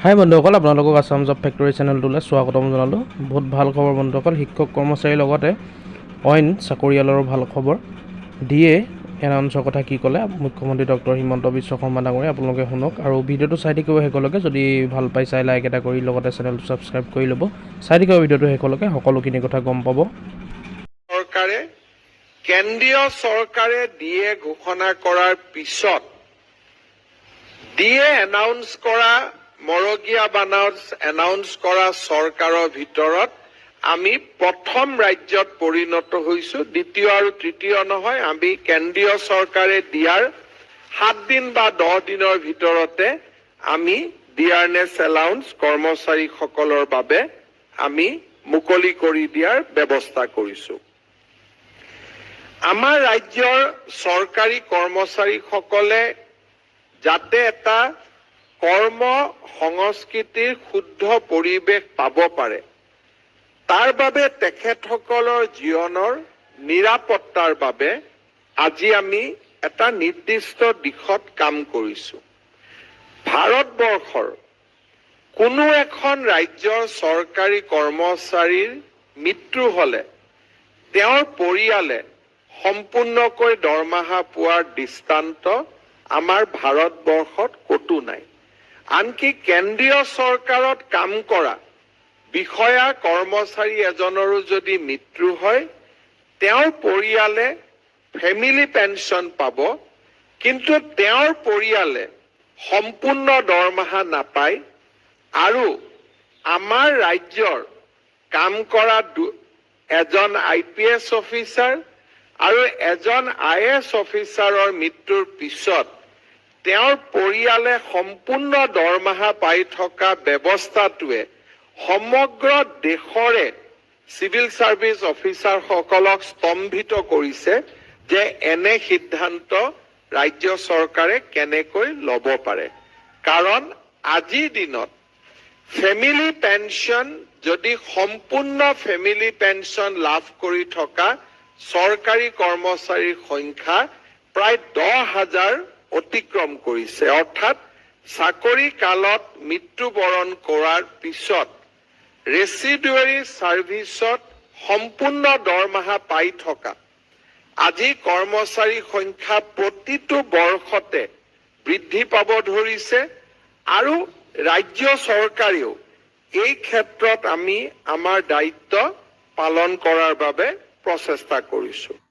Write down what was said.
হাই বন্ধুসকল, আপোনালোকক Assam job factory চেনেলটোলৈ স্বাগতম জনালোঁ। বহুত ভাল খবৰ বন্ধুসকল। শিক্ষক কৰ্মচাৰীৰ লগতে অইন চাকৰিয়ালৰো ভাল খবৰ দিয়ে এনাউন্সৰ কথা কি ক'লে মুখ্যমন্ত্ৰী ডক্টৰ হিমন্ত বিশ্ব শৰ্মা ডাঙৰীয়া। আপোনালোকে শুনক আৰু ভিডিঅ'টো চাই থাকিব শেষলৈকে। যদি ভাল পাই চাই লাইক এটা কৰি লগতে চেনেলটো ছাবস্ক্ৰাইব কৰি ল'ব। চাই থাকিব ভিডিঅ'টো শেষলৈকে, সকলোখিনি কথা গম পাব। চৰকাৰে কেন্দ্ৰীয় চৰকাৰে দিয়ে ঘোষণা কৰাৰ পিছত দিয়ে এনাউন্স কৰা মৰগীয়া বানাউন্স এনাউন্স কৰা চৰকাৰৰ ভিতৰত আমি প্ৰথম ৰাজ্যত পৰিণত হৈছো। দ্বিতীয় আৰু তৃতীয় নহয়, আমি কেন্দ্ৰীয় চৰকাৰে দিয়াৰ 7 দিন বা 10 দিনৰ ভিতৰতে আমি ডিয়াৰনেছ এলাউন্স কৰ্মচাৰীসকলৰ বাবে আমি মুকলি কৰি দিয়াৰ ব্যৱস্থা কৰিছো। আমাৰ ৰাজ্যৰ চৰকাৰী কৰ্মচাৰীসকলে যাতে এটা কৰ্ম সংস্কৃতিৰ শুদ্ধ পৰিৱেশ পাব পাৰে, তাৰ বাবে তেখেতসকলৰ জীৱনৰ নিৰাপত্তাৰ বাবে আজি আমি এটা নিৰ্দিষ্ট দিশত কাম কৰিছো। ভাৰতবৰ্ষৰ কোনো এখন ৰাজ্যৰ চৰকাৰী কৰ্মচাৰীৰ মৃত্যু হলে তেওঁৰ পৰিয়ালে সম্পূৰ্ণকৈ দৰমহা পোৱাৰ দৃষ্টান্ত আমাৰ ভাৰতবৰ্ষত কতো নাই। আনকি কেন্দ্ৰীয় চৰকাৰত কাম কৰা বিষয়া কৰ্মচাৰী এজনৰো যদি মৃত্যু হয়, তেওঁৰ পৰিয়ালে ফেমিলি পেঞ্চন পাব, কিন্তু তেওঁৰ পৰিয়ালে সম্পূৰ্ণ দৰমহা নাপায়। আৰু আমাৰ ৰাজ্যৰ কাম কৰা এজন IPS অফিচাৰ আৰু এজন IAS অফিচাৰৰ মৃত্যুৰ পিছত তেওঁৰ পৰিয়ালে সম্পূৰ্ণ দৰমহা পাই থকা ব্যৱস্থাটোৱে সমগ্ৰ দেশৰে চিভিল সাৰ্ভিস অফিচাৰসকলক স্তম্ভিত কৰিছে যে এনে সিদ্ধান্ত ৰাজ্য চৰকাৰে কেনেকৈ ল'ব পাৰে। কাৰণ আজিৰ দিনত ফেমিলি পেঞ্চন যদি সম্পূৰ্ণ ফেমিলি পেঞ্চন লাভ কৰি থকা চৰকাৰী কৰ্মচাৰীৰ সংখ্যা প্ৰায় 10,000 অতিক্ৰম কৰিছে। অৰ্থাৎ চাকৰি কালত মৃত্যুবৰণ কৰাৰ পিছত ৰেচিডুৱেৰী ছাৰ্ভিচত সম্পূৰ্ণ দৰমহা পাই থকা আজি কৰ্মচাৰীৰ সংখ্যা প্ৰতিটো বৰ্ষতে বৃদ্ধি পাব ধৰিছে। আৰু ৰাজ্য চৰকাৰেও এই ক্ষেত্ৰত আমি আমাৰ দায়িত্ব পালন কৰাৰ বাবে প্ৰচেষ্টা কৰিছো।